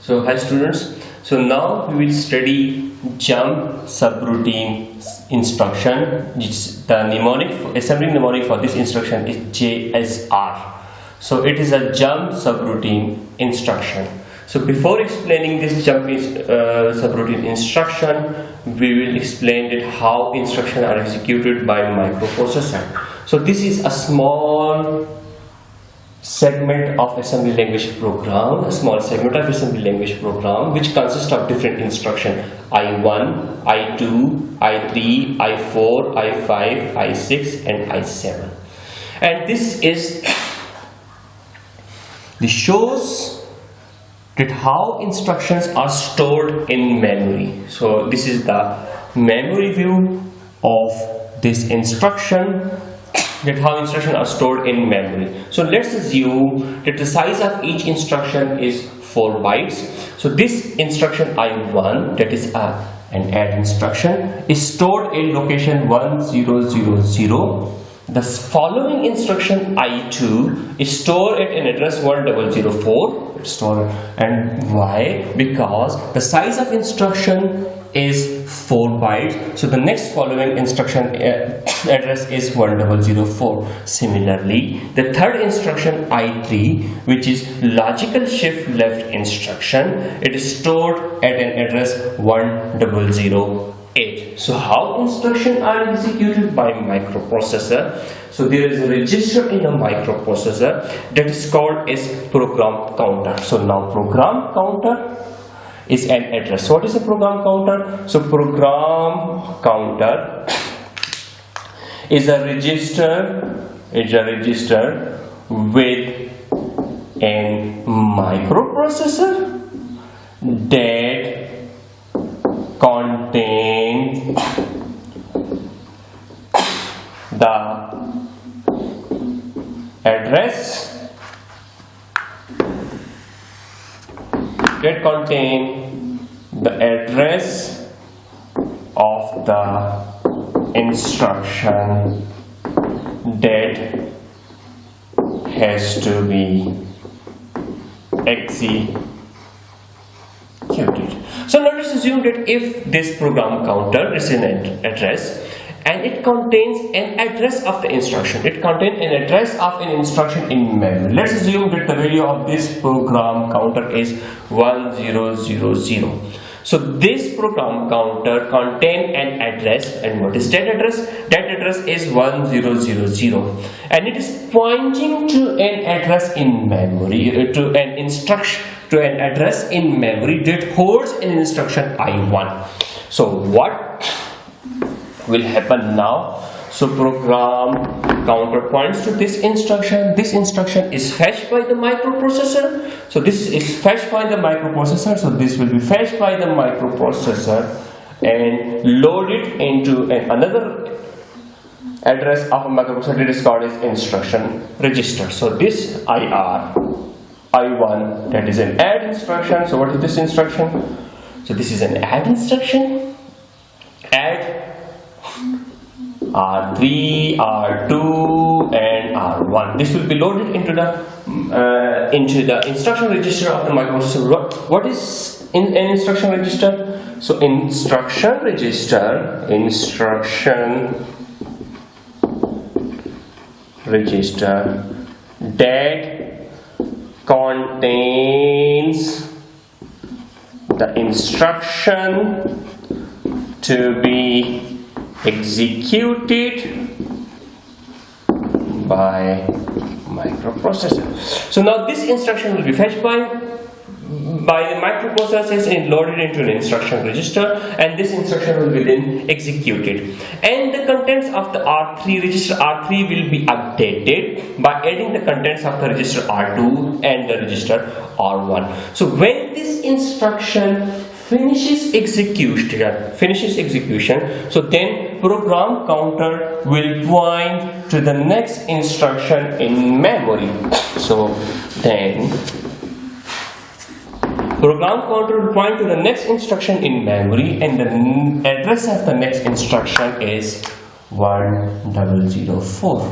So hi students, so now we will study jump subroutine instruction. The mnemonic, assembly mnemonic for this instruction is JSR. So it is a jump subroutine instruction. So before explaining this jump subroutine instruction, we will explain it how instructions are executed by microprocessor. So this is a small segment of assembly language program, a small segment of assembly language program which consists of different instructions I1, I2, I3, I4, I5, I6 and I7. And this shows that how instructions are stored in memory. So this is the memory view of this instruction, that how instructions are stored in memory. So let's assume that the size of each instruction is 4 bytes. So this instruction I1, that is an add instruction, is stored in location 1000. The following instruction I2 is stored at an address 1004. And why? Because the size of instruction is 4 bytes, so the next following instruction address is 1004. Similarly, the third instruction I3, which is logical shift left instruction, it is stored at an address 1008. So how instructions are executed by microprocessor? So there is a register in a microprocessor that is called as program counter. So now program counter is an address. What is a program counter? So program counter is a register with a microprocessor that contains the address of the instruction that has to be executed. So let us assume that if this program counter is an address and it contains an address of the instruction, it contains an address of an instruction in memory. Let's assume that the value of this program counter is 1000. So this program counter contains an address, and what is that address? That address is 1000, and it is pointing to an address in memory, to an address in memory that holds an instruction I1. So what will happen now? So program counter points to this instruction. This instruction is fetched by the microprocessor. So this is fetched by the microprocessor. So this will be fetched by the microprocessor and loaded into another address of a microprocessor that is called as instruction register. So this I1, that is an add instruction. So what is this instruction? So this is an add instruction. Add R3, R2 and R1. This will be loaded into the instruction register of the microprocessor. What is in an instruction register? So instruction register that contains the instruction to be executed by microprocessor. So now this instruction will be fetched by the microprocessors and loaded into an instruction register, and this instruction will be then executed, and the contents of the R3 register R3 will be updated by adding the contents of the register R2 and the register R1. So when this instruction finishes execution, so then program counter will point to the next instruction in memory. So then program counter will point to the next instruction in memory, and the address of the next instruction is 1004.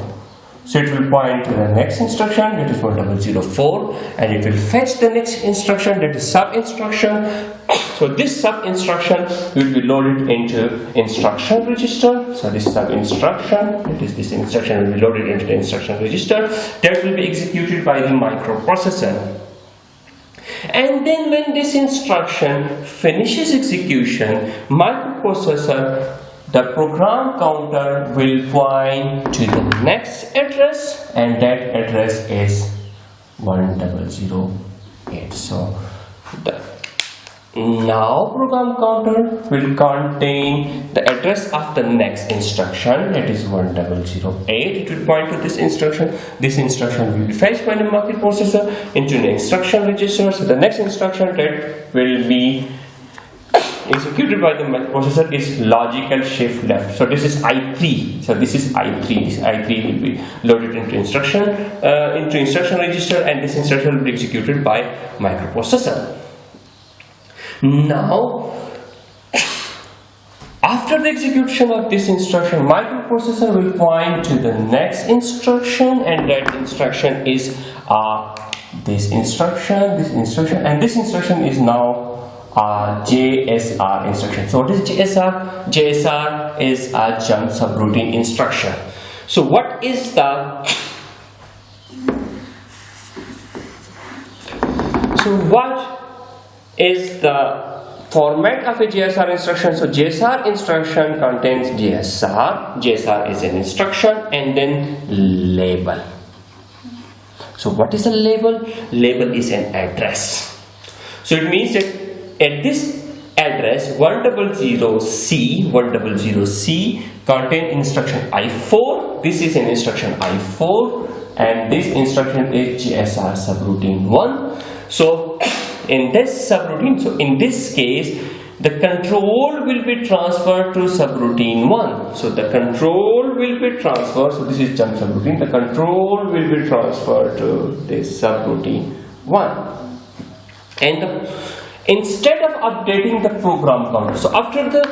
So it will point to the next instruction, that is 1004, and it will fetch the next instruction, that is sub instruction. So this sub instruction will be loaded into instruction register. So this sub instruction, that is this instruction, will be loaded into the instruction register, that will be executed by the microprocessor. And then when this instruction finishes execution, microprocessor, the program counter will point to the next address, and that address is 1008. So the now program counter will contain the address of the next instruction, that is 1008. It will point to this instruction. This instruction will be fetched by the microprocessor into the instruction register. So the next instruction that will be executed by the microprocessor is logical shift left. So this is I3. So this is I3. This I3 will be loaded into instruction register, and this instruction will be executed by microprocessor. Now, after the execution of this instruction, microprocessor will point to the next instruction, and that instruction is this instruction, and this instruction is now JSR instruction. So what is JSR? JSR is a jump subroutine instruction. So what is the format of a JSR instruction? So JSR instruction contains JSR. JSR is an instruction, and then label. So what is a label? Label is an address. So it means that at this address 100C contain instruction I4. This is an instruction I4, and this instruction is JSR subroutine 1. So in this subroutine, so in this case, the control will be transferred to subroutine 1. So the control will be transferred. So this is jump subroutine. The control will be transferred to this subroutine 1. And instead of updating the program counter, so after the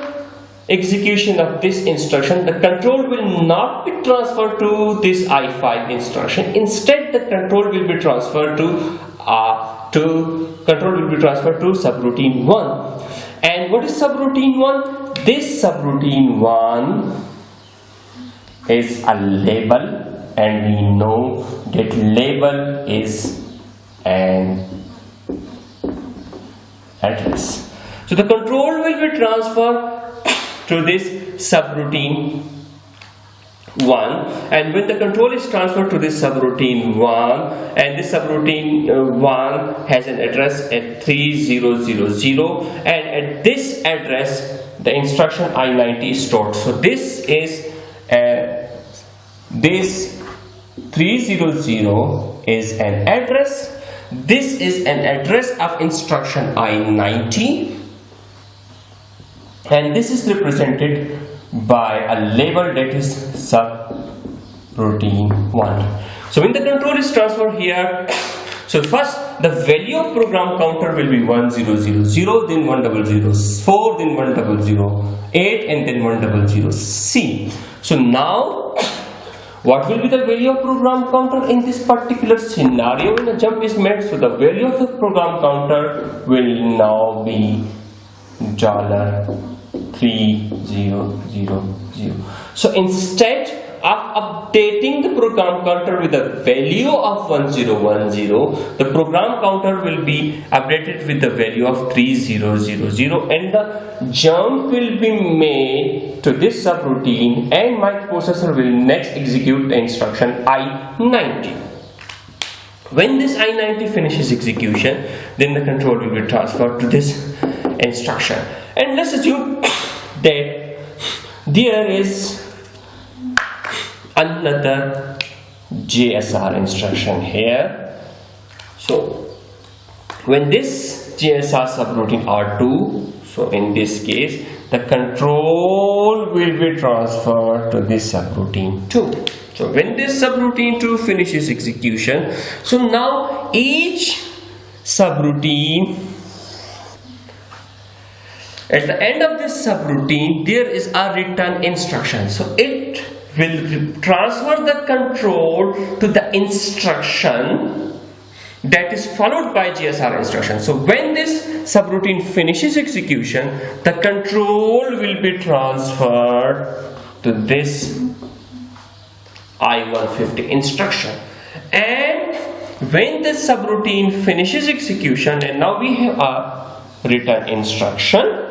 execution of this instruction, the control will not be transferred to this I5 instruction. Instead, the control will be transferred to subroutine 1. And what is subroutine 1? This subroutine 1 is a label, and we know that label is an address. So the control will be transferred to this subroutine 1, and when the control is transferred to this subroutine 1, and this subroutine 1 has an address at 3000, and at this address the instruction I90 is stored. So this is this 300 is an address. This is an address of instruction I90, and this is represented by a label that is subroutine 1. So when the control is transferred here, so first the value of program counter will be 1000, then 1004, then 1008, and then 100C. So now what will be the value of program counter in this particular scenario when a jump is made? So the value of the program counter will now be $3000. So instead of updating the program counter with a value of 1010, the program counter will be updated with the value of 3000, and the jump will be made to this subroutine, and microprocessor will next execute the instruction I90. When this I90 finishes execution, then the control will be transferred to this instruction. And let's assume that there is another JSR instruction here. So when this JSR subroutine R2, so in this case the control will be transferred to this subroutine 2. So when this subroutine 2 finishes execution, so now each subroutine, at the end of this subroutine there is a return instruction. So it will transfer the control to the instruction that is followed by GSR instruction. So when this subroutine finishes execution, the control will be transferred to this I-150 instruction. And when the subroutine finishes execution, and now we have a return instruction.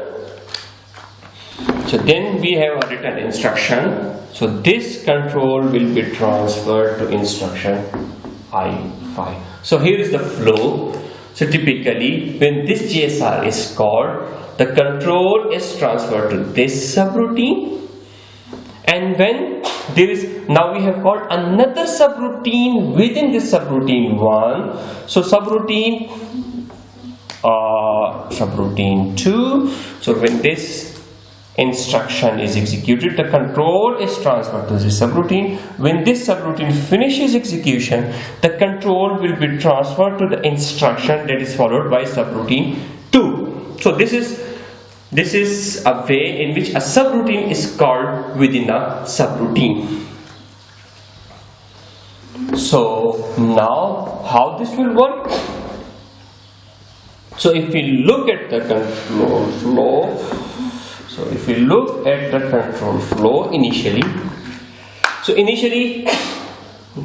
So then we have a return instruction. So this control will be transferred to instruction I5. So here is the flow. So typically when this GSR is called, the control is transferred to this subroutine. And when there is, now we have called another subroutine within this subroutine 1. So subroutine 2. So when this instruction is executed, the control is transferred to this subroutine. When this subroutine finishes execution, the control will be transferred to the instruction that is followed by subroutine 2. So this is a way in which a subroutine is called within a subroutine. So now how this will work? So if we look at the control flow, initially, so initially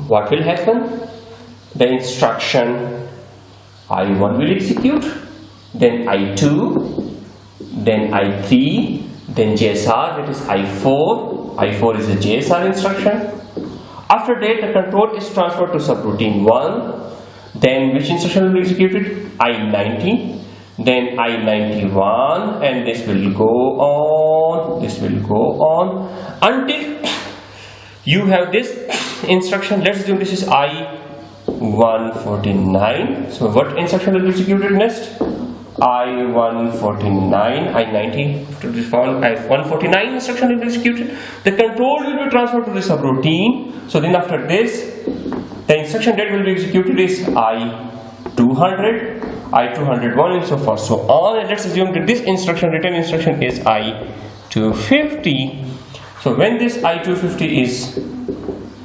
what will happen? The instruction I1 will execute, then I2, then I3, then GSR, that is I4. I4 is a GSR instruction. After that, the control is transferred to subroutine 1. Then which instruction will be executed? I90, then I91, and this will go on until you have this instruction. Let's assume this is I149. So what instruction will be executed next? I149, I90, after this one, I149 instruction will be executed. The control will be transferred to the subroutine. So then after this, the instruction that will be executed is I200, I201, and so forth, so on. And let's assume that this instruction, return instruction, is I250. So when this I250 is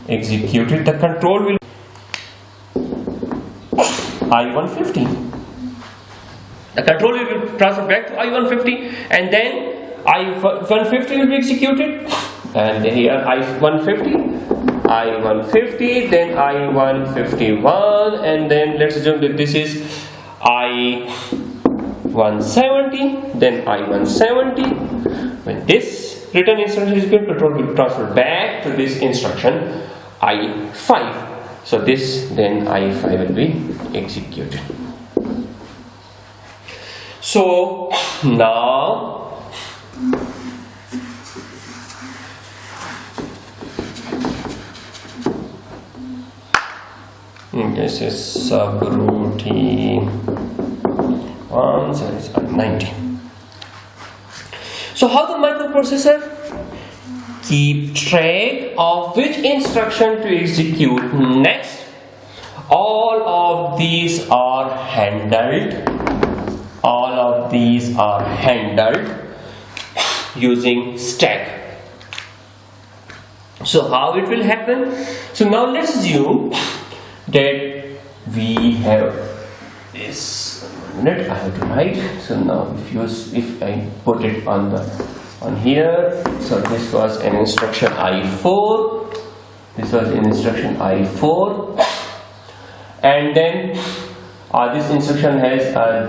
executed, the control will I150. The control will be transferred back to I150, and then I150 will be executed, and here I150, then I151, and then let's assume that this is I170, then I170. When this return instruction is executed, control will transfer back to this instruction I5. So this, then I5 will be executed. So now this is subroutine 1, so it's 90. So how the microprocessor keep track of which instruction to execute next? All of these are handled. Using stack. So how it will happen? So now let's assume that we have this. I have to write. So now if I put it on here, so this was an instruction I4. And then this instruction has a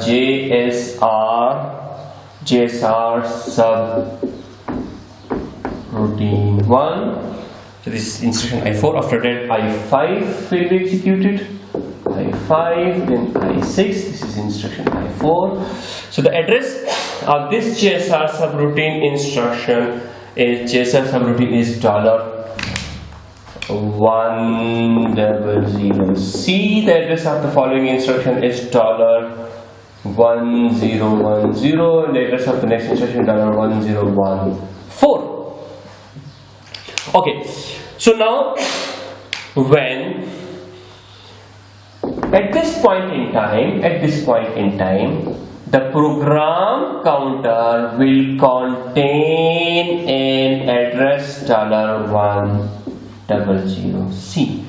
GSR subroutine 1. So this is instruction I4. After that, I5 will be executed. I5, then I6. This is instruction I4. So the address of this GSR subroutine instruction is $100C. The address of the following instruction is $1010, and the address of the next instruction is $1014. Okay, so now when at this point in time the program counter will contain an address $100C.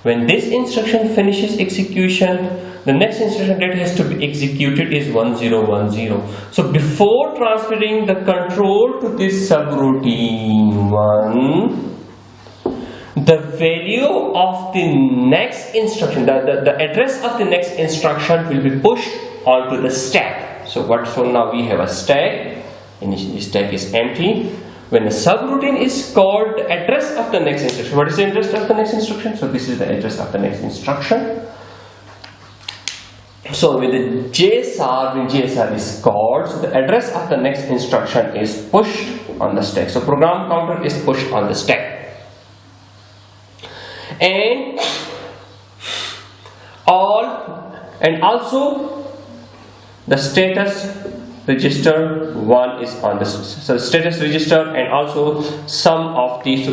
When this instruction finishes execution, the next instruction that has to be executed is 1010. So before transferring the control to this subroutine 1, the value of the next instruction, the address of the next instruction will be pushed onto the stack. So now we have a stack. Initially stack is empty. When the subroutine is called, the address of the next instruction. What is the address of the next instruction? So this is the address of the next instruction. So with the JSR, when JSR is called, so the address of the next instruction is pushed on the stack. So program counter is pushed on the stack. And also the status register 1 is on the status register, and also some of the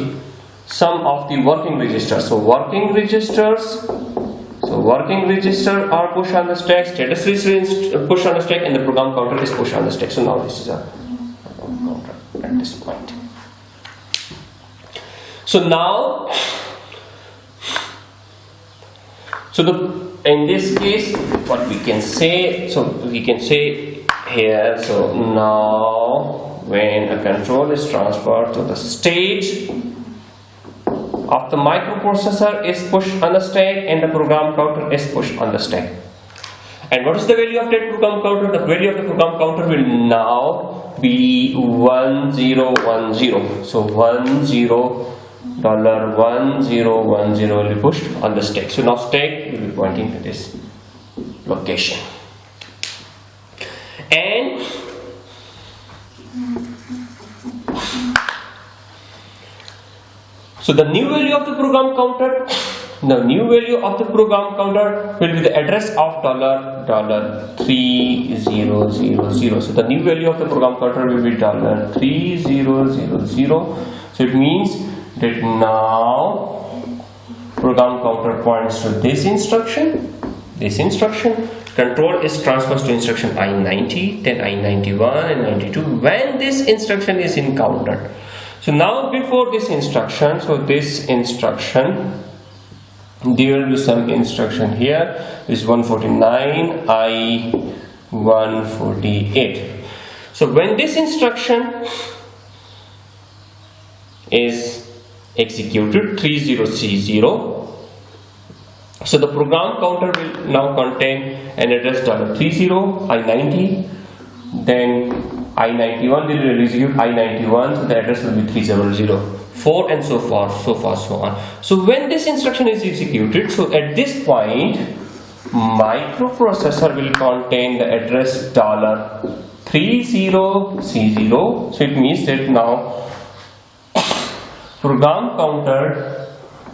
working registers. So working registers are pushed on the stack, status register is pushed on the stack, and the program counter is pushed on the stack. So now this is a program counter at this point. So now, in this case, what we can say, here, so now when a control is transferred to the state of the microprocessor is pushed on the stack, and the program counter is pushed on the stack. And what is the value of that program counter? The value of the program counter will now be 1010. So $1010 will be pushed on the stack. So now stack will be pointing to this location. And so the new value of the program counter, will be the address of $3000. So the new value of the program counter will be $3000. So it means that now program counter points to this instruction. Control is transferred to instruction I90, then I91 and 92 when this instruction is encountered. So now before this instruction, there will be some instruction here, is 149, I148. So when this instruction is executed, 30C0, so the program counter will now contain an address $30, I90, then I91 will execute I91, so the address will be 3004, and so on. So when this instruction is executed, so at this point microprocessor will contain the address $30C0. So it means that now program counter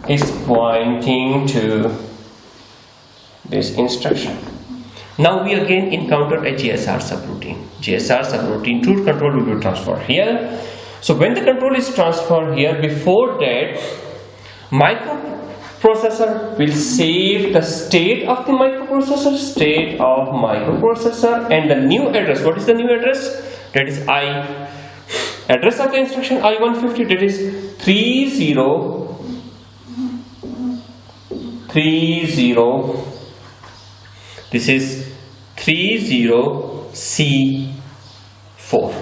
is pointing to this instruction. Now we again encountered a JSR subroutine. Truth control will be transferred here. So when the control is transferred here, before that microprocessor will save the state of the microprocessor, and the new address. What is the new address? That is address of the instruction I150, that is 30. This is 30C4.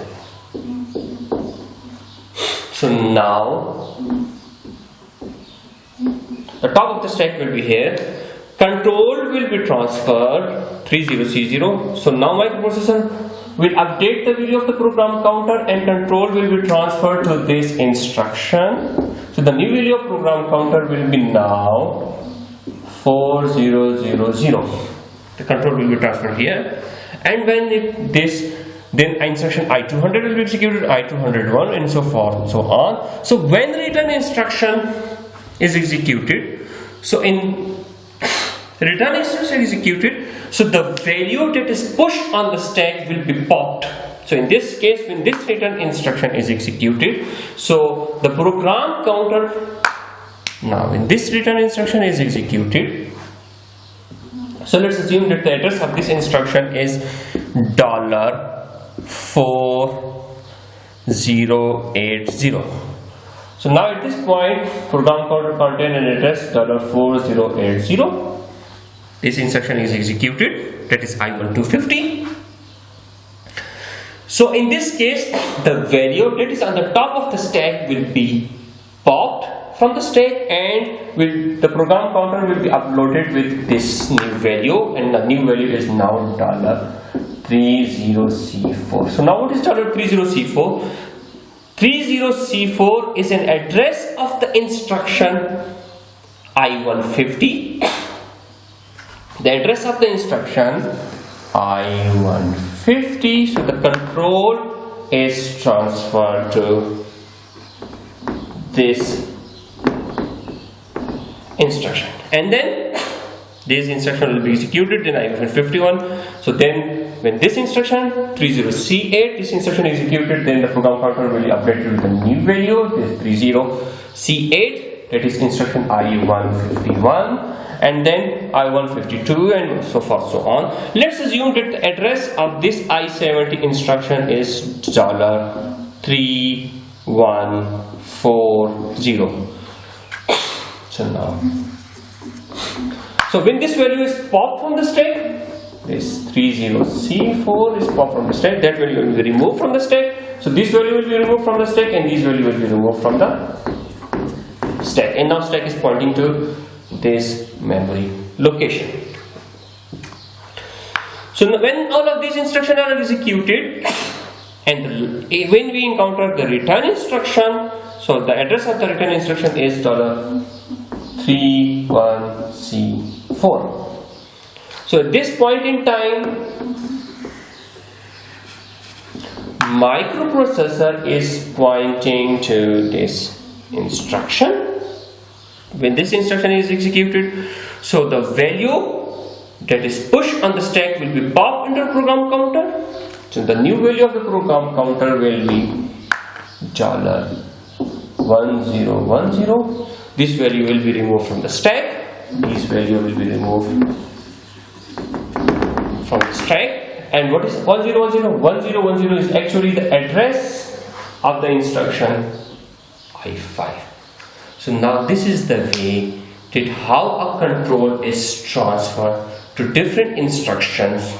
So now the top of the stack will be here. Control will be transferred 30C0. So now microprocessor will update the value of the program counter, and control will be transferred to this instruction. So the new value of program counter will be now 4000. The control will be transferred here, and when then instruction I200 will be executed, I201, and so forth and so on. So when return instruction is executed, so in return instruction executed, so the value that is pushed on the stack will be popped. So in this case, when this return instruction is executed, so the program counter, now when this return instruction is executed, So let's assume that the address of this instruction is $4080. So now at this point, program counter contain an address $4080. This instruction is executed, that is I1 250. So in this case, the value that is on the top of the stack will be popped from the stack, and the program counter will be uploaded with this new value, and the new value is now $30C4. So now what is $30C4? 30C4 is an address of the instruction I150. The address of the instruction I150. So the control is transferred to this instruction, and then this instruction will be executed in I151. So then when this instruction 30C8, this instruction is executed, then the program counter will be updated with a new value, this 30C8, that is instruction I151, and then I152, and so forth, so on. Let's assume that the address of this I70 instruction is $3140. So when this value is popped from the stack, this 30C4 is popped from the stack, that value will be removed from the stack. So this value will be removed from the stack, and this value will be removed from the stack, and now stack is pointing to this memory location. So when all of these instructions are executed, and when we encounter the return instruction, so the address of the return instruction is $31C4. So at this point in time, microprocessor is pointing to this instruction. When this instruction is executed, so the value that is pushed on the stack will be popped into the program counter. So the new value of the program counter will be $1010. This value will be removed from the stack. This value will be removed from the stack. And what is 1010? 1010 is actually the address of the instruction I5. So now this is the way that how a control is transferred to different instructions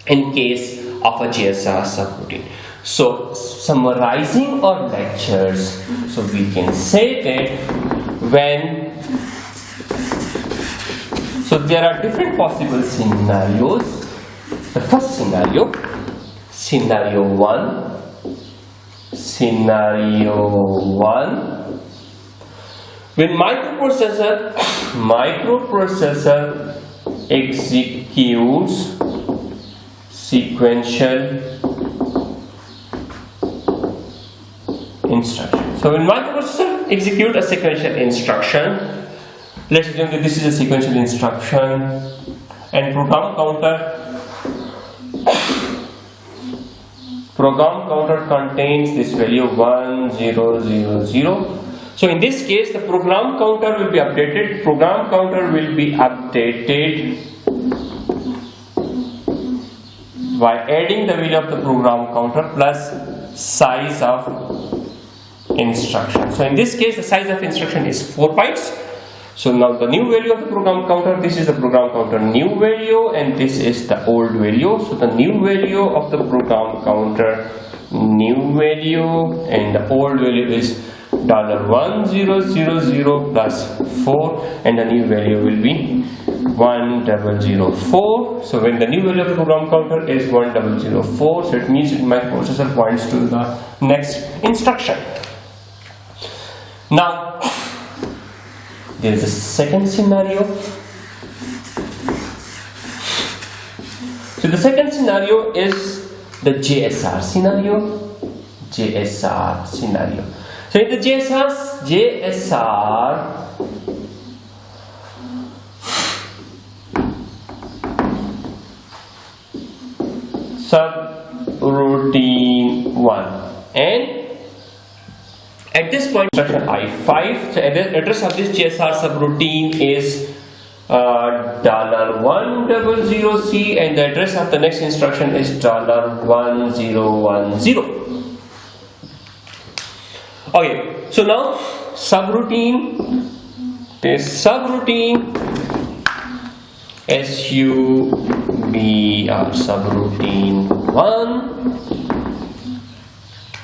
in case of a GSR subroutine. So summarizing our lectures, so we can say that so there are different possible scenarios. The first scenario, scenario 1, when microprocessor executes sequential instruction. So when microprocessor execute a sequential instruction, let's assume that this is a sequential instruction, and program counter contains this value 1000. So in this case, the program counter will be updated. Program counter will be updated by adding the value of the program counter plus size of instruction. So in this case, the size of instruction is 4 bytes. So now the new value of the program counter, this is the program counter new value, and this is the old value. So the new value of the program counter new value, and the old value is $1000 plus 4, and the new value will be 1004. So when the new value of the program counter is 1004, so it means that microprocessor points to the next instruction. Now there is a second scenario. So the second scenario is the JSR scenario. So in the JSR subroutine 1, and at this point instruction I5, so the address of this JSR subroutine is $100C, and the address of the next instruction is $1010. Okay, so now subroutine, this subroutine subroutine 1.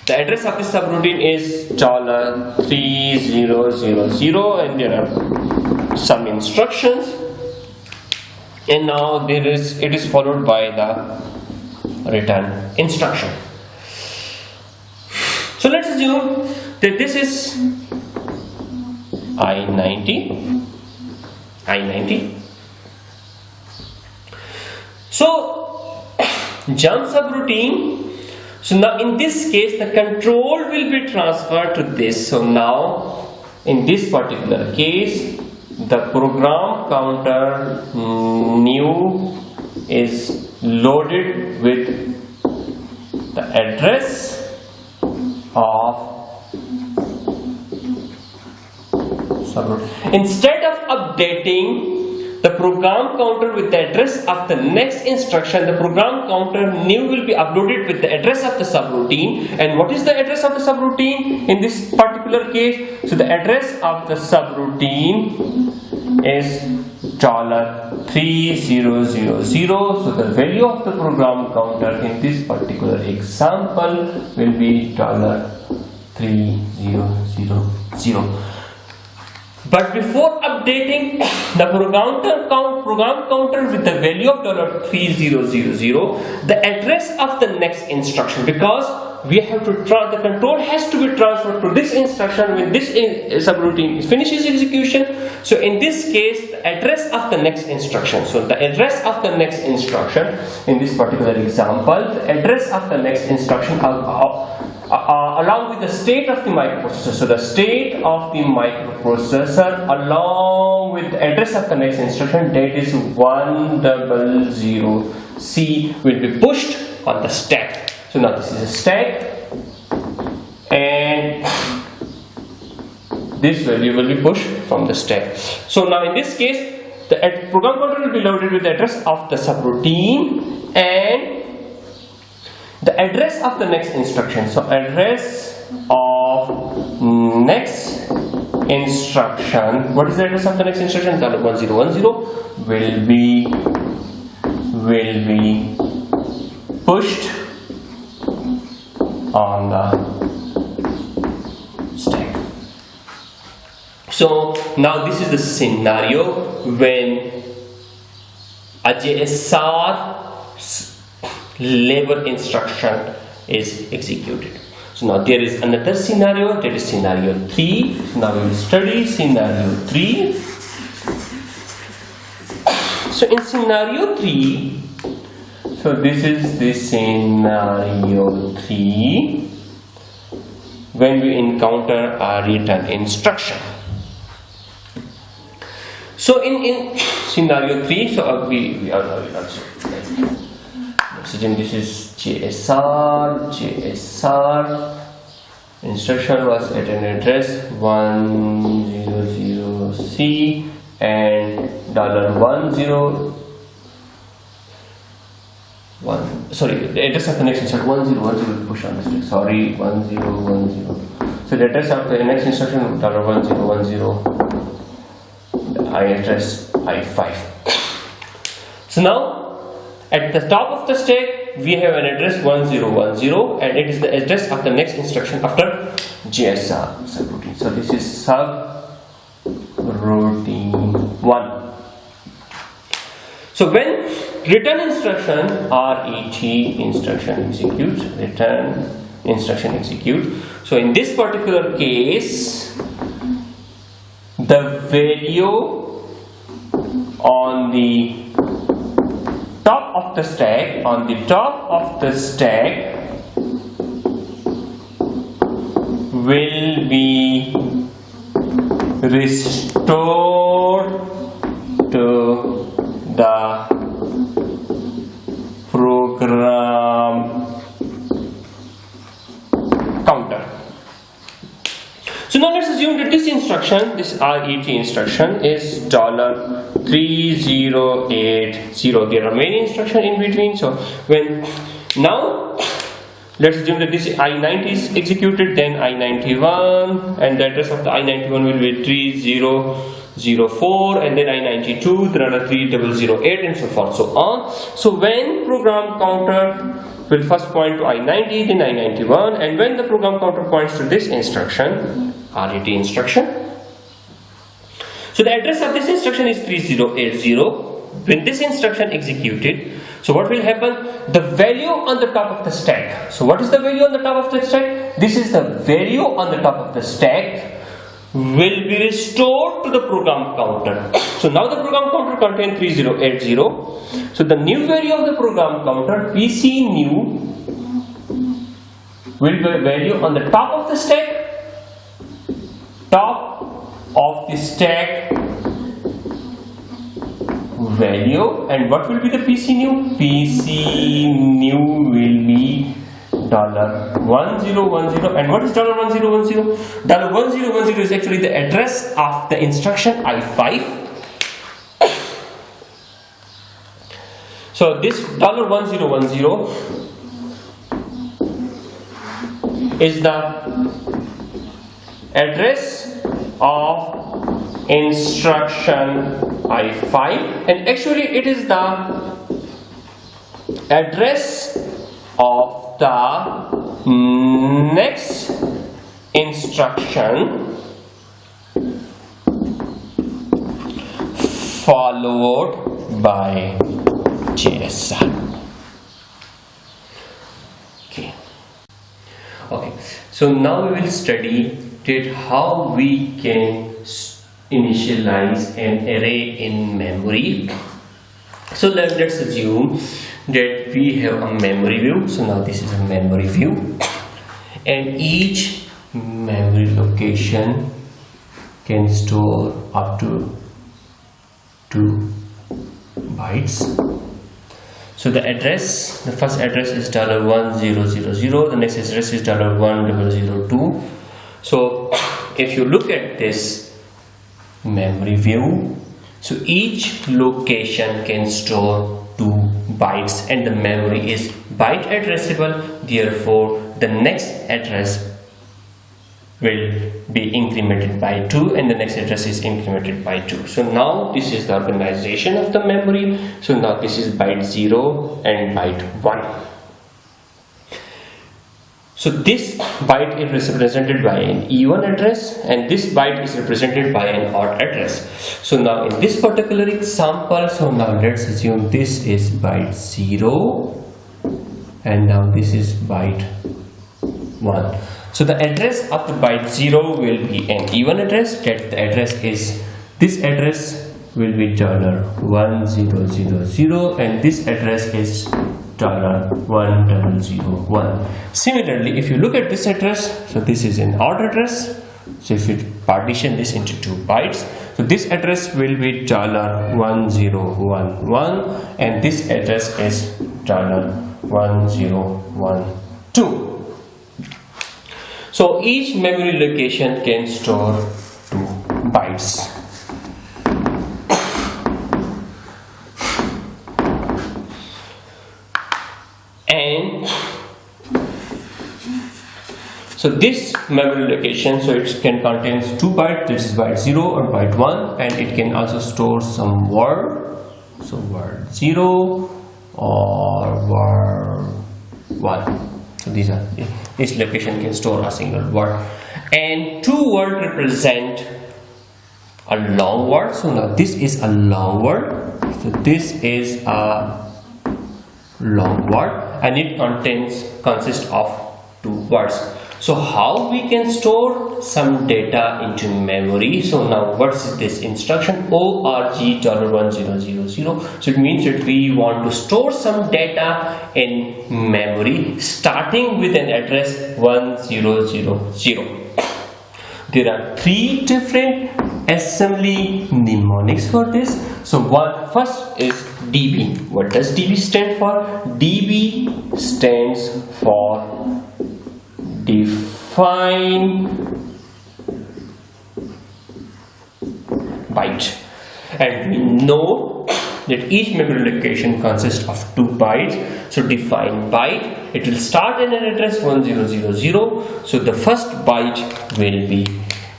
The address of this subroutine is $3000, and there are some instructions, and now it is followed by the return instruction. So let's assume that this is I90. So jump subroutine. So now in this case the control will be transferred to this. So now in this particular case the program counter new is loaded with the address of subroutine. Instead of updating the program counter with the address of the next instruction, the program counter new will be uploaded with the address of the subroutine. And what is the address of the subroutine in this particular case? So the address of the subroutine is $3000. So the value of the program counter in this particular example will be $3000. But before updating the program counter with the value of $3000, the address of the next instruction, because we have to the control has to be transferred to this instruction when this subroutine finishes execution. So in this case, the address of the next instruction. So the address of the next instruction in this particular example, the address of the next instruction along with the state of the microprocessor. So the state of the microprocessor along with the address of the next instruction, that is 100C, will be pushed on the stack. So now this is a stack, and this value will be pushed from the stack. So now in this case, the program counter will be loaded with the address of the subroutine and the address of the next instruction. So address of next instruction, what is the address of the next instruction? 1010 will be pushed on the stack. So now this is the scenario when a JSR label instruction is executed. So now there is another scenario, that is scenario 3. So now we will study scenario 3. So in scenario 3, so this is the scenario 3 when we encounter a return instruction. So in scenario 3, so we are also this is JSR instruction was at an address 100C and the address of the next instruction 1010 push on the stack. Sorry, 1010. So the address of the next instruction 1010, I address I5. So now at the top of the stack we have an address 1010, and it is the address of the next instruction after JSR subroutine. So this is subroutine 1. So when return instruction RET instruction executes, return instruction executes. So in this particular case, the value on the top of the stack, will be restored to the program counter. So now let's assume that this instruction, this RET instruction is $3080. There are many instructions in between. So when now let's assume that this I90 is executed, then I91, and the address of the I91 will be 3004, and then I92, there are 3008, and so forth, so on. So when program counter will first point to I90, then I91, and when the program counter points to this instruction, RET instruction, so the address of this instruction is 3080. When this instruction executed, so what will happen? The value on the top of the stack. So what is the value on the top of the stack? This is the value on the top of the stack will be restored to the program counter. So now the program counter contains 3080. So the new value of the program counter, PC new, will be a value on the top of the stack. Top of the stack value, and what will be the PC new? PC new will be $1010. And what is $1010? $1010 is actually the address of the instruction I5. So this $1010 is the address of instruction I5, and actually it is the address of the next instruction followed by JSR. Okay, so now we will study how we can initialize an array in memory. So let's assume that we have a memory view. So now this is a memory view, and each memory location can store up to 2 bytes. So the address, the first address is $1000, the next address is $1002. So if you look at this memory view, so each location can store 2 bytes, and the memory is byte addressable. Therefore the next address will be incremented by 2, and the next address is incremented by 2. So now this is the organization of the memory. So now this is byte 0 and byte 1. So this byte is represented by an even address, and this byte is represented by an odd address. So now in this particular example, so now let's assume this is byte 0, and now this is byte 1. So the address of the byte 0 will be an even address. That the address is, this address will be $1000, and this address is $1001. Similarly, if you look at this address, so this is an odd address. So if you partition this into 2 bytes, so this address will be $1011, and this address is $1012. So each memory location can store 2 bytes. And so this memory location, so it can contain 2 bytes, this is byte 0 or byte 1, and it can also store some word, so word 0 or word 1. So these are, each location can store a single word, and 2 words represent a long word. So now this is a long word, so this is a long word, and it consists of 2 words. So how we can store some data into memory? So now what's this instruction? org$1000. So it means that we want to store some data in memory starting with an address 1000. There are 3 different assembly mnemonics for this. So first is DB. What does DB stand for? DB stands for define byte. And we know that each memory location consists of 2 bytes. So define byte. It will start in an address 1000. So the first byte will be,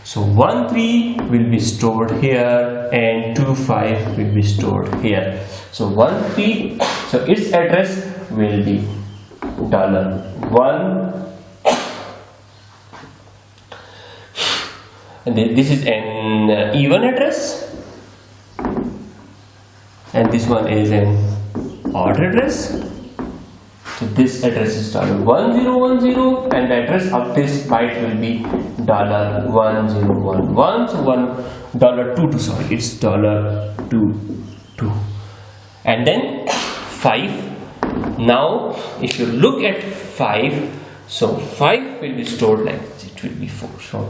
so 13 will be stored here and 25 will be stored here. So 13, so its address will be $1, and then this is an even address, and this one is an odd address. So this address is $1010, and the address of this byte will be $1011. So $1.22, sorry, it's $2.2. And then 5. Now if you look at 5, so 5 will be stored like this, it will be 4. So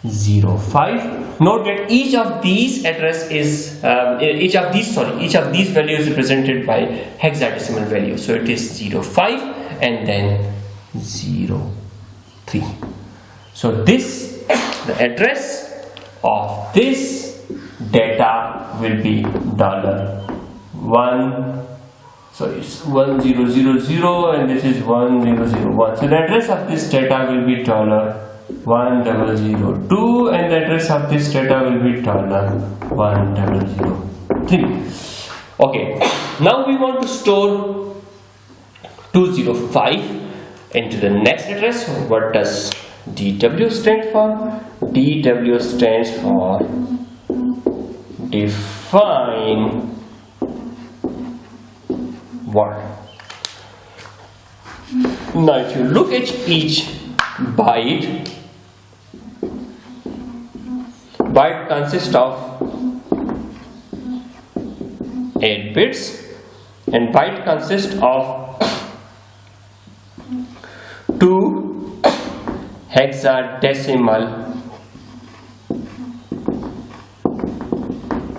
0, 5. Note that each of these address is each of these values is represented by hexadecimal value. So it is 0, 5 and then 0, 3. So this, the address of this data will be $1. So it's 1000 and this is 1001. So the address of this data will be $1002 and the address of this data will be $1003. Okay, now we want to store 205 into the next address. What does DW stand for? DW stands for define word. Now if you look at each byte consists of 8 bits and byte consists of 2 hexadecimal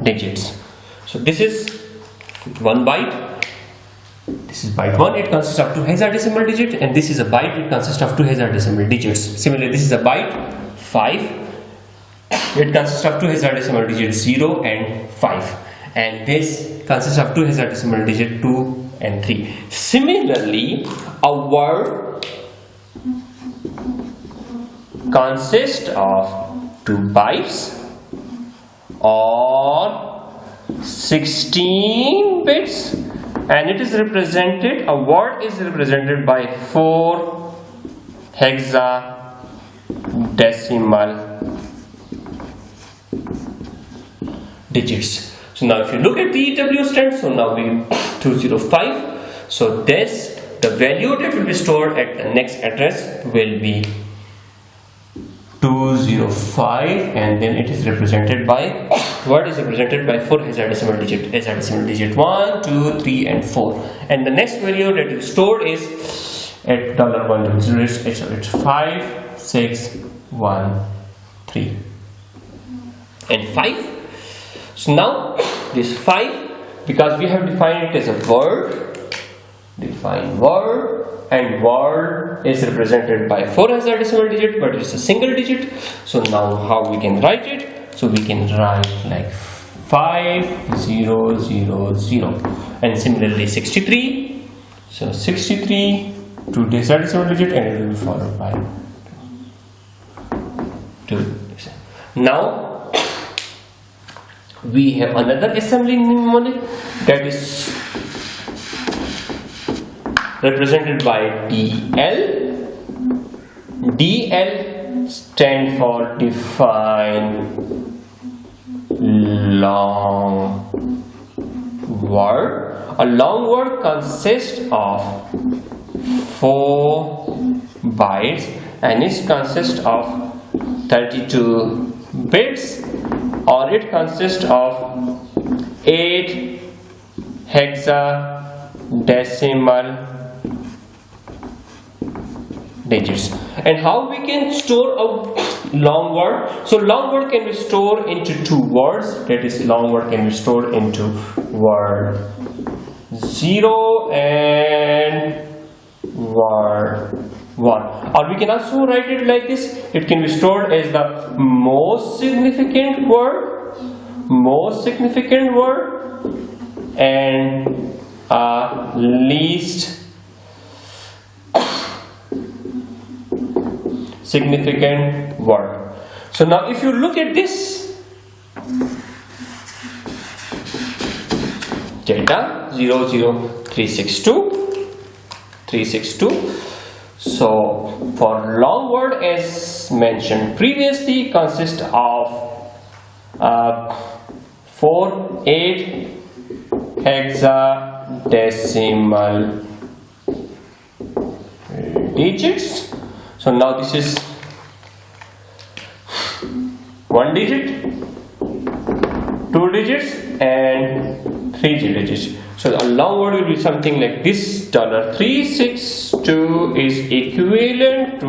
digits. So this is 1 byte. This is byte 1, it consists of 2 hexadecimal digits, and this is a byte, it consists of 2 hexadecimal digits. Similarly, this is a byte 5, it consists of 2 hexadecimal digits 0 and 5, and this consists of 2 hexadecimal digits 2 and 3. Similarly, a word consists of 2 bytes or 16 bits, and it is represented, a word is represented by 4 hexadecimal digits. So now if you look at the EW stand, so now we 205. So this, the value that will be stored at the next address will be 205, and then it is represented by, word is represented by 4 hexadecimal digit 1, 2, 3 and 4, and the next value that is stored is at $100. It's 5, 6, 1, 3 and 5. So now this 5, because we have defined it as a word, define word, and word is represented by 4 hexadecimal digit, but it's a single digit. So now how we can write it? So we can write like 5000, and similarly 63. So 63, 2 hexadecimal digit, and it will be followed by 2. Now we have another assembly mnemonic that is represented by DL. DL stand for define long word. A long word consists of 4 bytes and it consists of 32 bits, or it consists of 8 hexadecimal digits. And how we can store a long word? So long word can be stored into 2 words, that is, long word can be stored into word 0 and word 1, or we can also write it like this. It can be stored as the most significant word most significant word and least significant word. So now if you look at this data 00362, so for long word as mentioned previously consists of 8 hexadecimal digits. So now this is 1 digit, 2 digits and 3 digits. So a long word will be something like this. $362 is equivalent to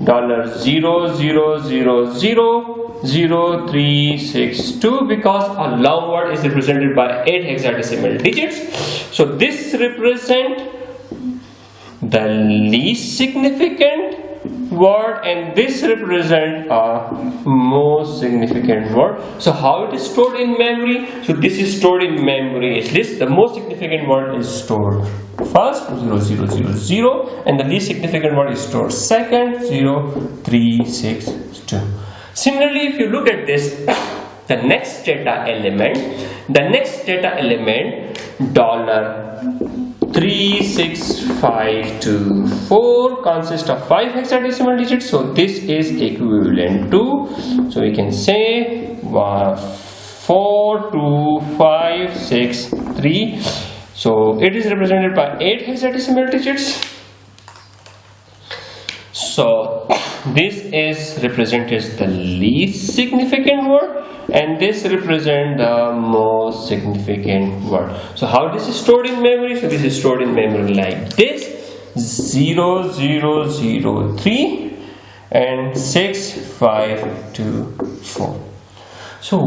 $0000362 because a long word is represented by 8 hexadecimal digits. So this represents the least significant word and this represents a most significant word. So how it is stored in memory? So this is stored in memory. Is this the most significant word is stored first 0000 and the least significant word is stored second 0362. Similarly, if you look at this, the next data element $36524 consists of 5 hexadecimal digits. So this is equivalent to, so we can say 42563. So it is represented by 8 hexadecimal digits. So this is represented as the least significant word and this represents the most significant word. So how this is stored in memory? So this is stored in memory like this 0003 and 6524. So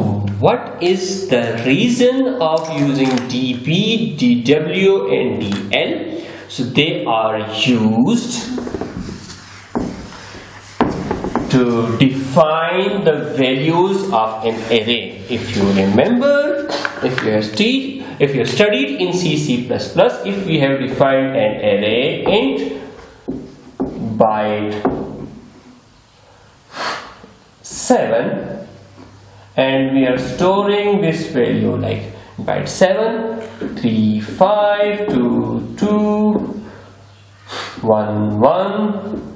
what is the reason of using dB, dW and dL? So they are used to define the values of an array. If you remember, if you have studied in C++, if we have defined an array int byte 7 and we are storing this value like byte 7 3522 11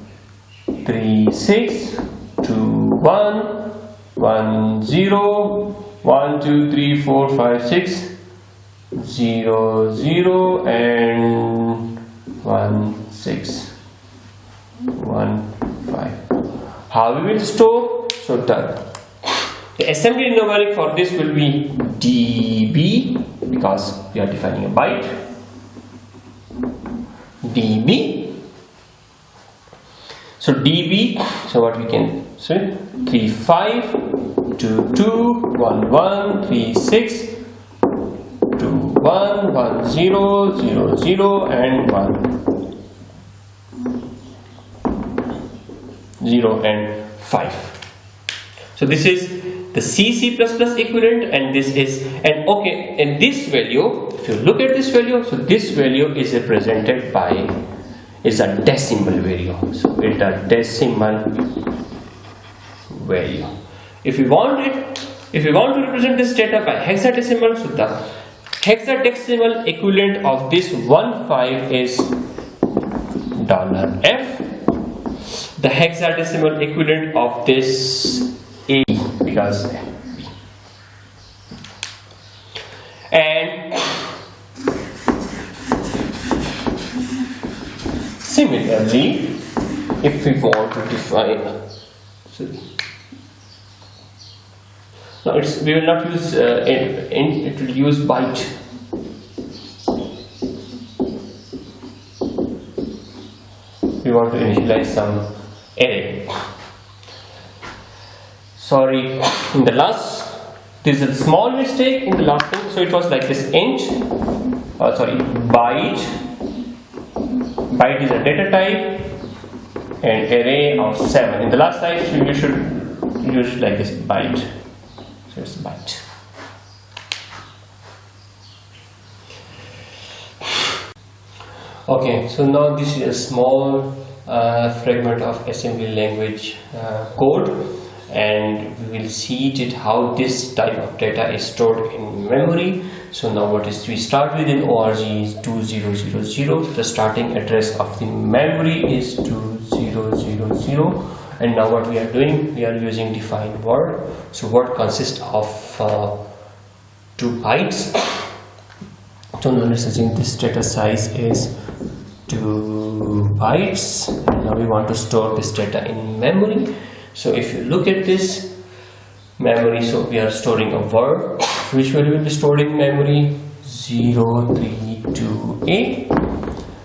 36 21 10 1 2 3 4 5 6 0 0 and 1 6 1 5. How we will store? So the assembly numeric for this will be dB because we are defining a byte. dB. So dB, so what we can say 3522 11 36 21 10 0 0 and 1 0 and 5. So this is the C++ equivalent and this is, and okay, and this value, if you look at this value, so this value is represented by, is a decimal value. So it's a decimal value. If you want to represent this data by hexadecimal, so the hexadecimal equivalent of this 15 is $F. The hexadecimal equivalent of this A, because and similarly, if we want to define, no, we will not use it will use byte. We want to initialize some array. Sorry, in the last, there is a small mistake in the last thing. So it was like this int, byte. Byte is a data type and array of 7. In the last slide, you should use like this byte. So it's byte. Okay, so now this is a small fragment of assembly language code, and we will see it how this type of data is stored in memory. So now what is, we start with an org is 2000. The starting address of the memory is 2000, and now what we are doing, we are using define word. So word consists of 2 bytes. So now let's assume this data size is 2 bytes, and now we want to store this data in memory. So if you look at this memory, so we are storing a word. Which value will be stored in memory? 032A.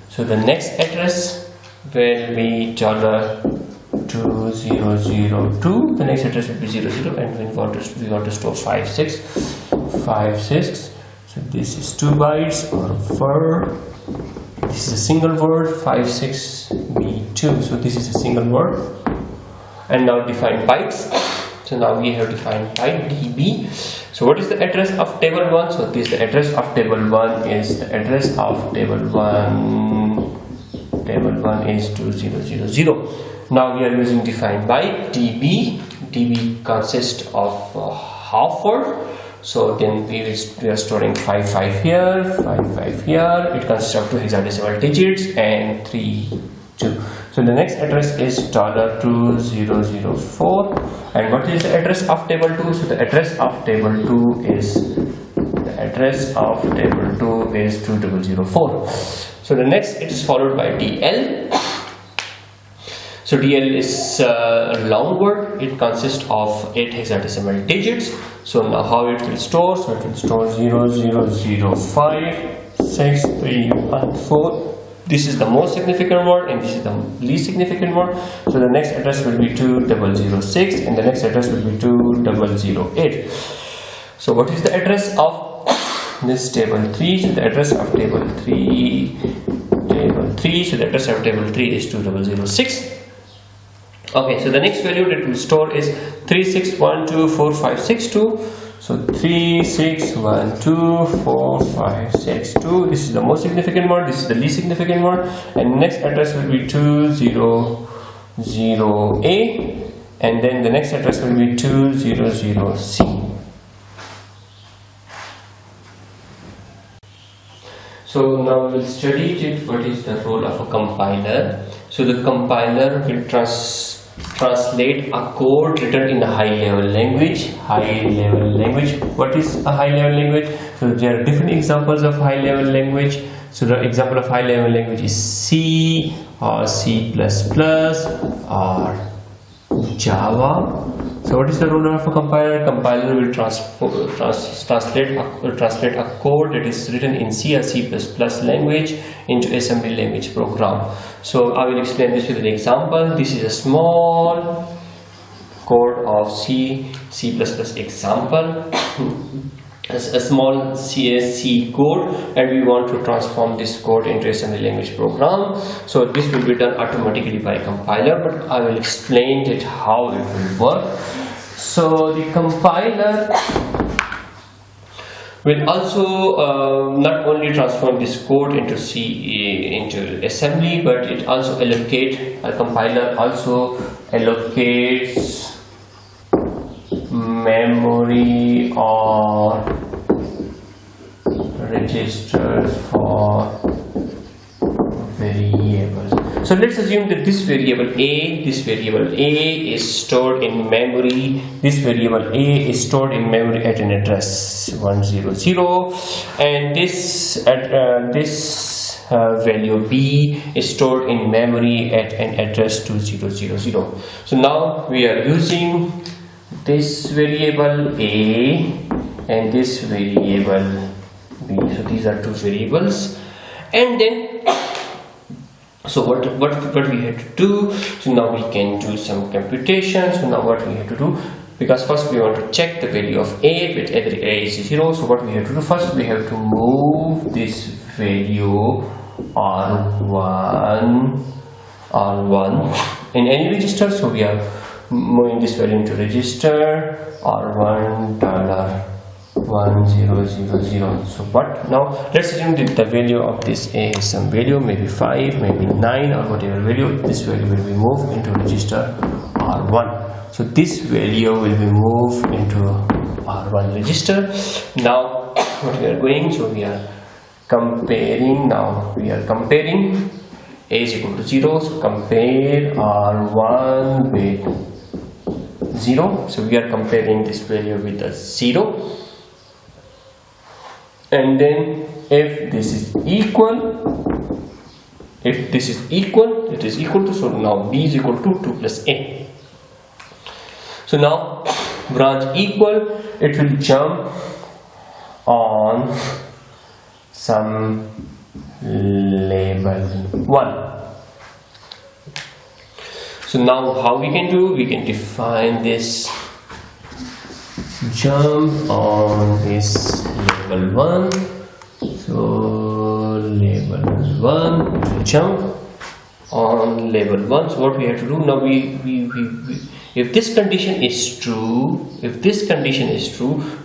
So the next address will be $2002. The next address will be 00, and we want to store 56. So this is 2 bytes or word. This is a single word, 56B2. So this is a single word. And now define bytes. So now we have defined byte db. So what is the address of table 1? So this, the address of table 1 is the address of table 1. Table 1 is 2000. Now we are using define byte db. db consists of half word. So then we are storing 55 here, 55 here. It consists of 2 hexadecimal digits and 3, 2. So the next address is $2004. And what is the address of table 2? So the address of table 2 is 2004. So the next, it is followed by DL. So DL is a long word. It consists of 8 hexadecimal digits. So now how it will store? So it will store 00056314. This is the most significant word, and this is the least significant word. So the next address will be 2006, and the next address will be 2008. So what is the address of this table 3? So the address of table 3. So the address of table 3 is 2006. Okay, so the next value that will store is 36124562. So 36124562. This is the most significant word. This is the least significant word. And next address will be 200A, and then the next address will be 200C. So now we will study it. What is the role of a compiler? So the compiler will translate a code written in a high-level language. What is a high-level language? So there are different examples of high-level language. So the example of high-level language is C or C++ or Java. So what is the role of a compiler? Compiler will translate a code that is written in C or C++ language into assembly language program. So I will explain this with an example. This is a small code of C example. A small C code, and we want to transform this code into assembly language program. So this will be done automatically by a compiler, but I will explain it how it will work. So the compiler will also not only transform this code into into assembly, but it also a compiler also allocates memory or registers for variables. So let's assume that this variable A is stored in memory. This variable A is stored in memory at an address 100, and this value B is stored in memory at an address 2000. So now we are using this variable A and this variable B. So these are 2 variables, and then so what we have to do? So now we can do some computation. So now what we have to do, because first we want to check the value of A with every A is 0. So what we have to do, first we have to move this value R1 in any register. So we are moving this value into register R1 1000. So what now? Let's assume that the value of this A is some value, maybe 5, maybe 9, or whatever value. This value will be moved into register R1. So this value will be moved into R1 register. Now what we are going, so we are comparing. Now we are comparing A is equal to 0, so compare R1 with 0. So we are comparing this value with a 0, and then if this is equal, it is equal to, so now B is equal to 2 plus A. So now branch equal, it will jump on some label 1. So now how we can do, we can define this jump on this label 1. So label 1 will jump on label 1. So what we have to do now, we if this condition is true,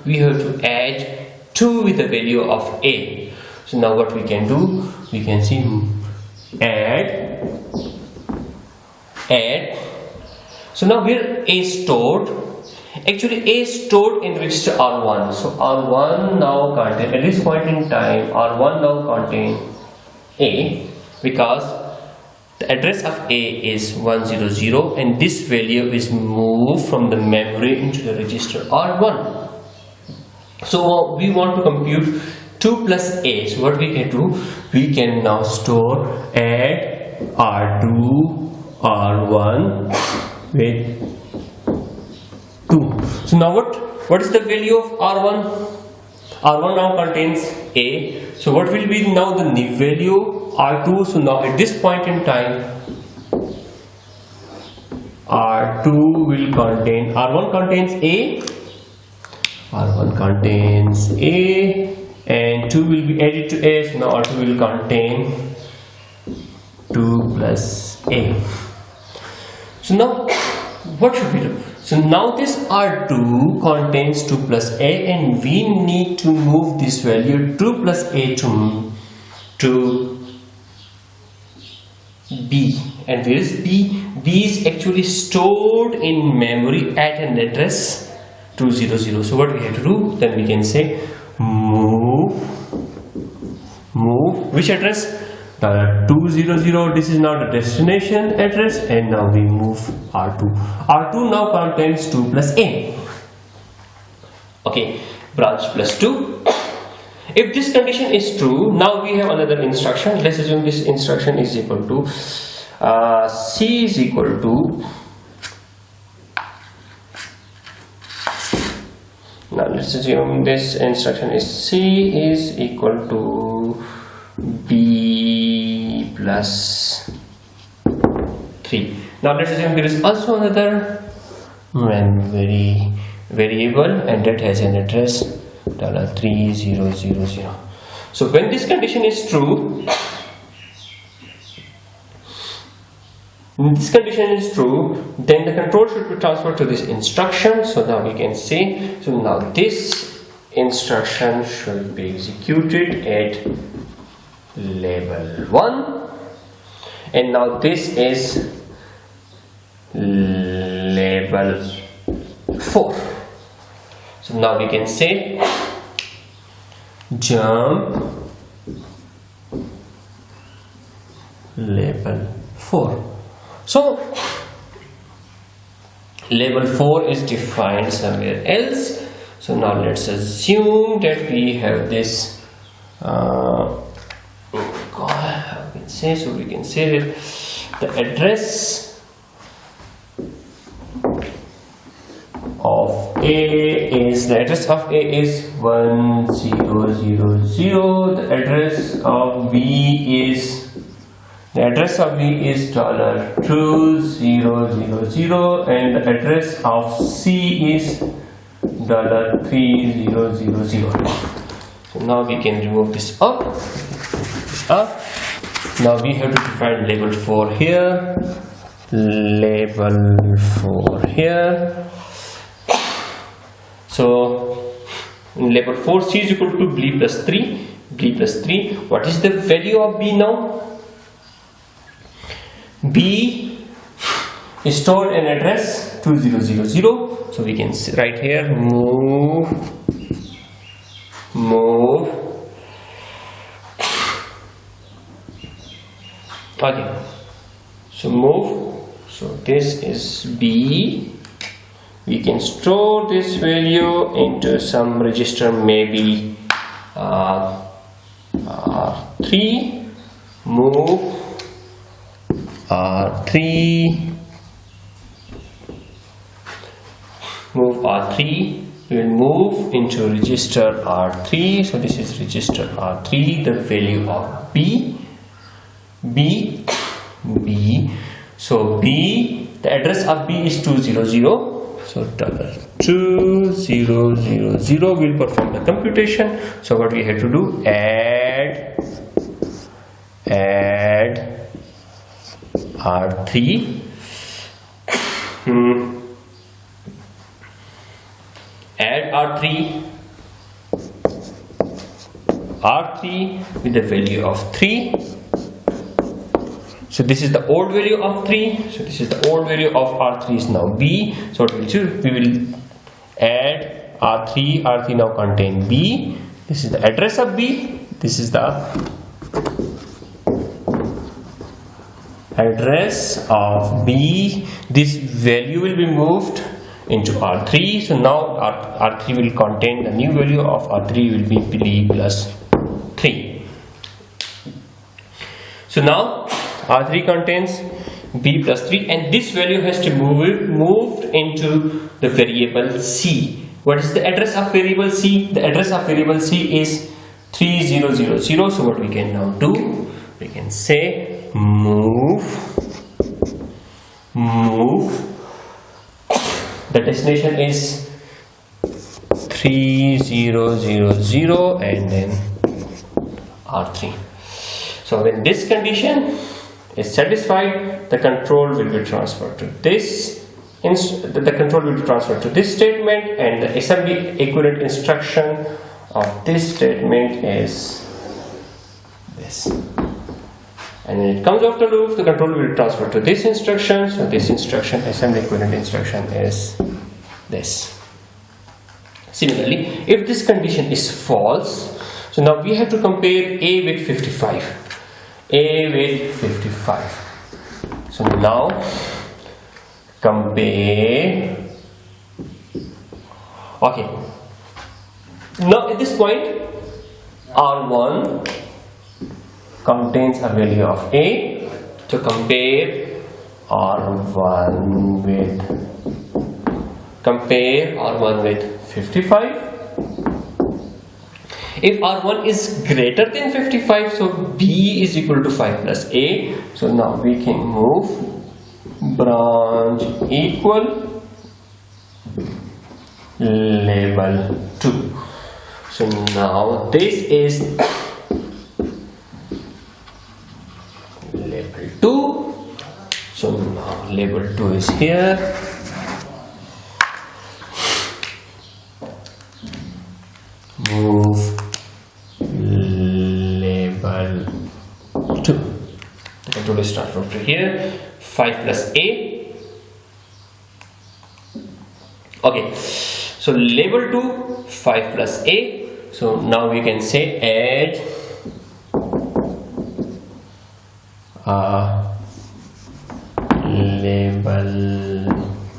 we have to add 2 with the value of A. So now what we can do, we can see add. So now where A stored, actually A is stored in register R1. So R1 now contain, at this point in time, R1 now contain A, because the address of A is 100, and this value is moved from the memory into the register R1. So we want to compute 2 plus A. So what we can do, we can now store add R2 R1 with 2. So now what is the value of R1? R1 now contains A. So what will be now the new value? R2. So now at this point in time, R2 will contain, R1 contains A, R1 contains A, and 2 will be added to A. So now R2 will contain 2 plus A. So now what should we do? So now this R2 contains 2 plus A, and we need to move this value 2 plus A to B. And where is B? B is actually stored in memory at an address 200. So what we have to do, then we can say move which address? 200. This is now the destination address, and now we move R2. R2 now contains 2 plus A. Okay, branch plus 2. If this condition is true, now we have another instruction. Let's assume this instruction is equal to C is equal to, now let's assume this instruction is C is equal to B plus 3. Now let's assume there is also another memory variable, and that has an address 3000. So when this condition is true, then the control should be transferred to this instruction. So now we can say, so now this instruction should be executed at label 1, and now this is label 4. So now we can say jump label 4. So label 4 is defined somewhere else. So now let's assume that we have this so we can say that the address of A is 1000. The address of B is $2000, and the address of C is $3000. So now we can remove this up. Now we have to define label 4 here, label 4 here. So In label 4, C is equal to B plus 3. B plus 3. What is the value of B now? B is stored in address 2000. So we can write here move. Okay. So move. So this is B. We can store this value into some register, maybe R3. Move R3. Move R3. We will move into register R3. So this is register R3. The value of B. So B. The address of B is 200. So $2000 will perform the computation. So what we have to do, add R3, add R3 with the value of 3. So this is the old value of 3. So this is the old value of R3 is now B. So what we will do, we will add R3. R3 now contain B. This is the address of B. This is the address of B. This value will be moved into R3. So now R3 will contain the new value of R3 will be B plus 3. So now R3 contains B plus 3, and this value has to moved into the variable C. What is the address of variable C? The address of variable C is 3000. So what we can now do, we can say move. The destination is 3000 and then R3. So when this condition is satisfied, the control will be transferred to this. The control will be transferred to this statement, and the assembly equivalent instruction of this statement is this. And when it comes after loop, the control will be transferred to this instruction. So this instruction, assembly equivalent instruction, is this. Similarly, if this condition is false, so now we have to compare A with 55. A with 55. So now compare. Okay. Now at this point, R1 contains a value of A. So compare R1 with 55. If R1 is greater than 55, so B is equal to 5 plus A. So now we can move branch equal label 2. So now this is label 2. So now label 2 is here. Move label 2. The control is transferred to here. 5 plus A. Okay. So label 2, 5 plus A. So now we can say add label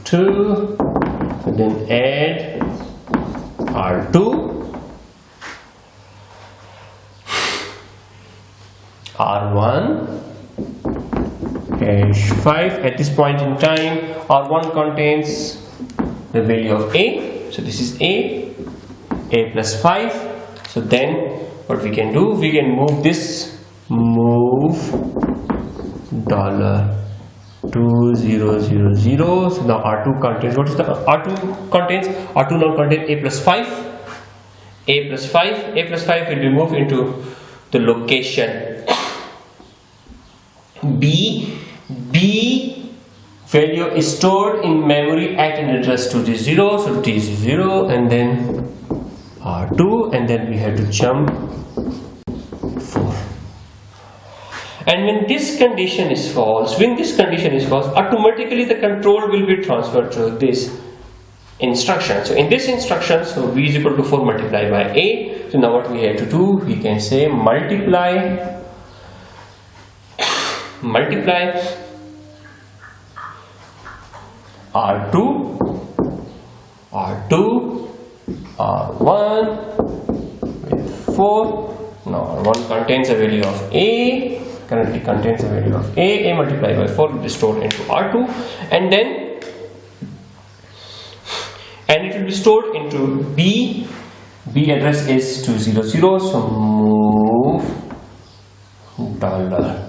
2. So then add R2. R1 hash 5. At this point in time, R1 contains the value of A. So this is A plus 5. So then what we can do, we can move this, move $2000. So now R2 contains, what is the R2 contains? R2 now contains A plus 5. A plus 5. A plus 5 will be moved into the location B value is stored in memory at an address 200, so T0, and then R2, and then we have to jump 4. And when this condition is false, automatically the control will be transferred to this instruction. So in this instruction, so v is equal to 4 multiplied by a. So now what we have to do, we can say multiply R2, R1 with 4. Now R1 contains a value of a, currently contains a value of a multiplied by 4 will be stored into R2, and it will be stored into B. B address is 200, so move $2000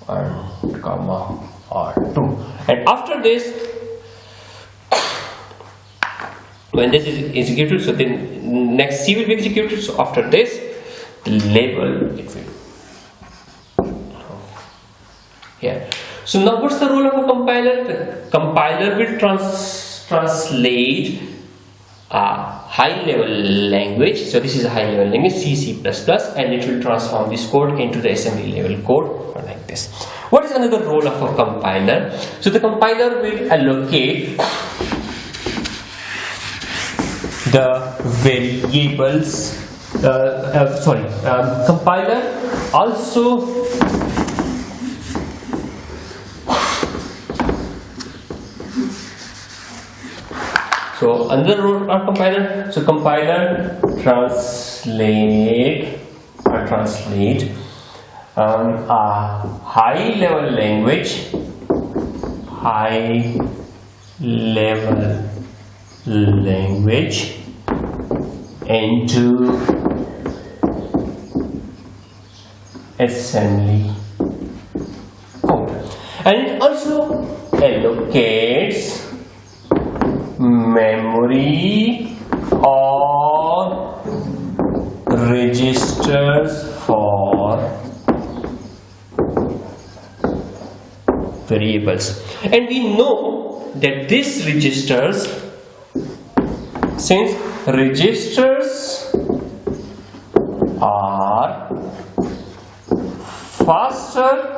and comma R2. And after this, when this is executed, so then next C will be executed. So after this, the label it will here. So now what's the role of a compiler? The compiler will translate a high level language. So this is a high level language, C++, and it will transform this code into the assembly level code like this. What is another role of a compiler? So the compiler will allocate the variables. Compiler also so another role of compiler. So compiler translate a high level language into assembly code, and it also allocates memory or registers for variables. And we know that these registers, since registers are faster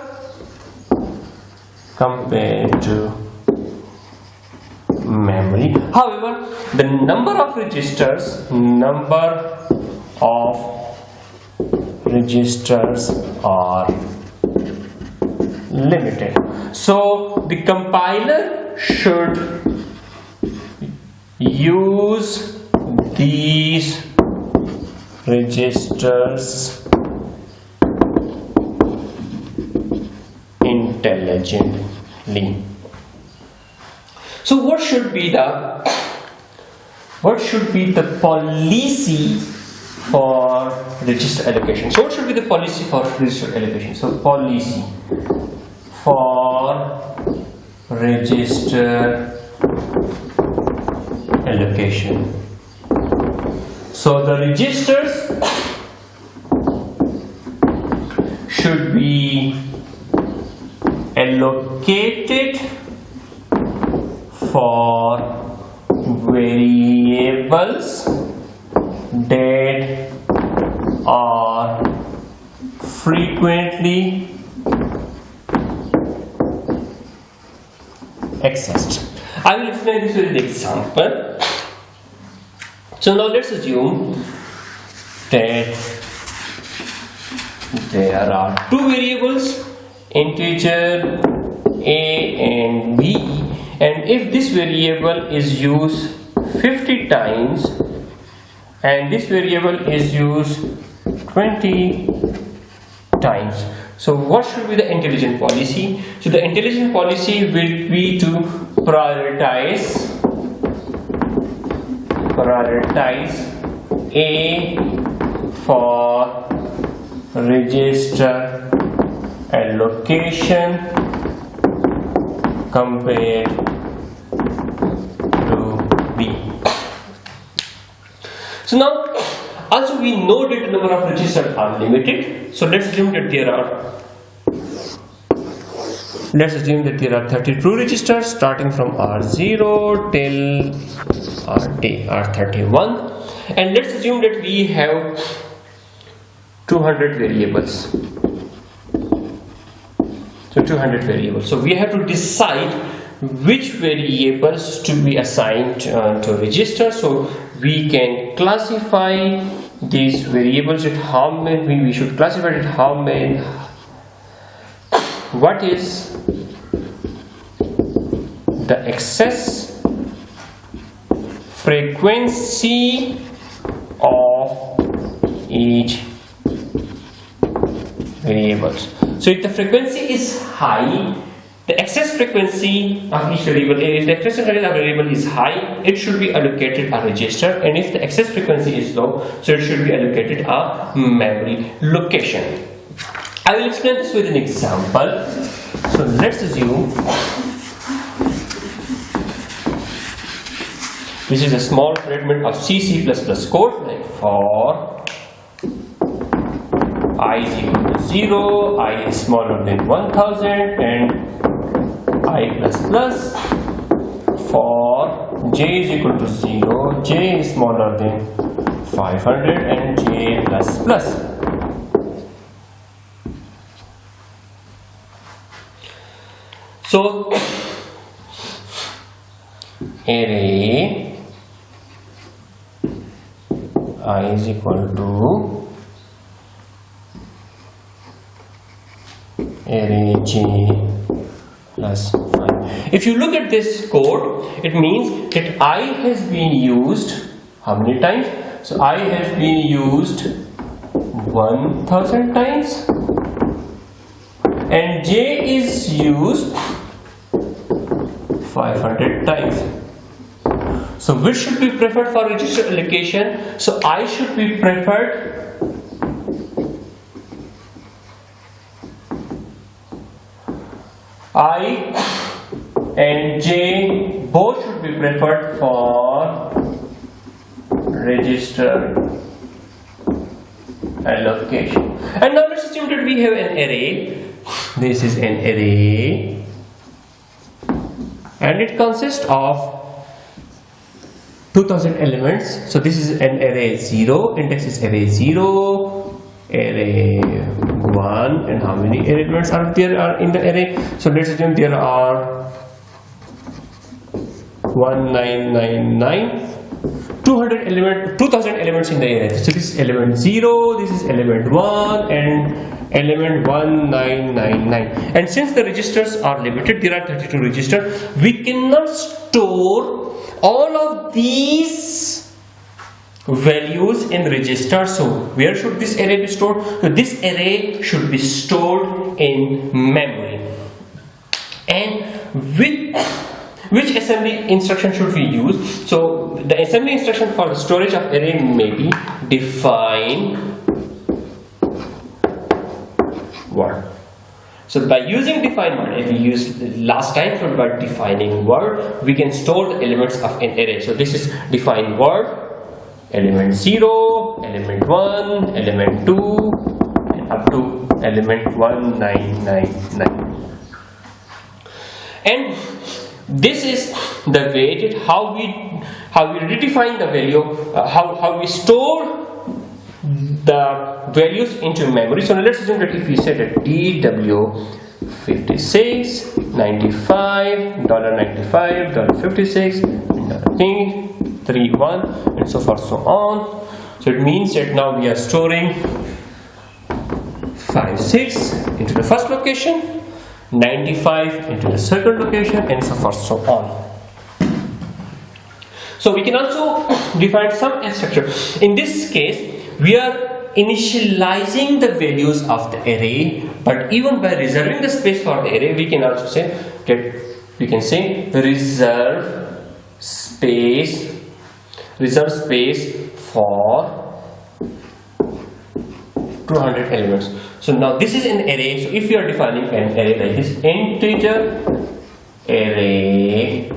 compared to memory. However, the number of registers are limited. So the compiler should use these registers intelligently. So what should be the policy for register allocation? So what should be the policy for register allocation? So policy for register allocation. So the registers should be allocated for variables that are frequently accessed. I will explain this with an example. So now let's assume that there are two variables, integer a and b, and if this variable is used 50 times and this variable is used 20 times, so what should be the intelligent policy? So the intelligent policy will be to prioritize A for register allocation compared to B. So now also we know that the number of registers are limited. So let's assume that there are let's assume that there are 32 registers starting from R0 till R31, and let's assume that we have 200 variables. So 200 variables. So we have to decide which variables to be assigned to register. So we can classify these variables at how many. We should classify it how many. What is the access frequency of each variables? So if the frequency is high, the access frequency of each variable, if the access frequency of a variable is high, it should be allocated a register, and if the access frequency is low, so it should be allocated a memory location. I will explain this with an example. So let's assume this is a small fragment of C++ code, like for I is equal to 0, I is smaller than 1000, and I++. For j is equal to 0, j is smaller than 500, and j++. So array I is equal to array j plus 5. If you look at this code, it means that I has been used how many times? So I has been used 1000 times, and j is used 500 times. So which should be preferred for register allocation? So I should be preferred I and j both should be preferred for register allocation. And now let's assume that we have an array. This is an array, and it consists of 2000 elements. So this is an array 0, index is array 0, array 1, and how many elements are there in the array? So let's assume there are 1999, 2000 elements in the array. So this is element 0, this is element 1, and element 1999. And since the registers are limited, there are 32 registers, we cannot store all of these values in register. So where should this array be stored? So this array should be stored in memory. And which assembly instruction should we use? So the assembly instruction for the storage of array may be define word. So by using define word, if we used last time for by defining word, we can store the elements of an array. So this is define word, element 0, element 1, element 2, and up to element 1999. And this is the way that how we redefine the value, how we store the values into memory. So let's assume that if we set a DW56 95 $95 $56 thing 31 and so forth so on. So it means that now we are storing 56 into the first location, 95 into the second location, and so forth so on. So we can also define some structure. In this case, we are initializing the values of the array, but even by reserving the space for the array, we can also say that we can say reserve space for 200 elements. So now this is an array. So if you are defining an array like this, integer array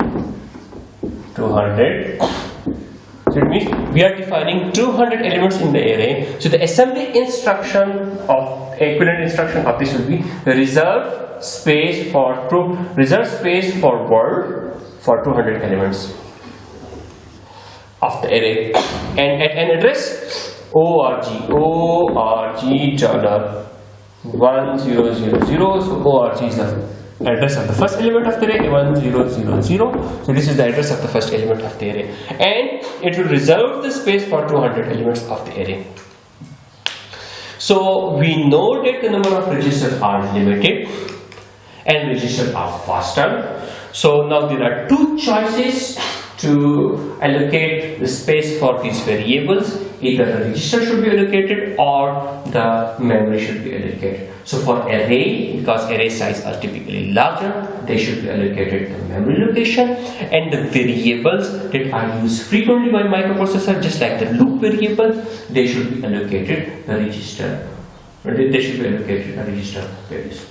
200. So So it means we are defining 200 elements in the array. So the assembly instruction of equivalent instruction of this will be reserve space for word for 200 elements of the array, and at an address org dollar 1000. So org is the address of the first element of the array, 1000. So this is the address of the first element of the array, and it will reserve the space for 200 elements of the array. So we know that the number of registers are limited and registers are faster. So now there are two choices to allocate the space for these variables. Either the register should be allocated or the memory should be allocated. So for array, because array size are typically larger, they should be allocated the memory location, and the variables that are used frequently by microprocessor, just like the loop variables, they should be allocated the register. They should be allocated the register values.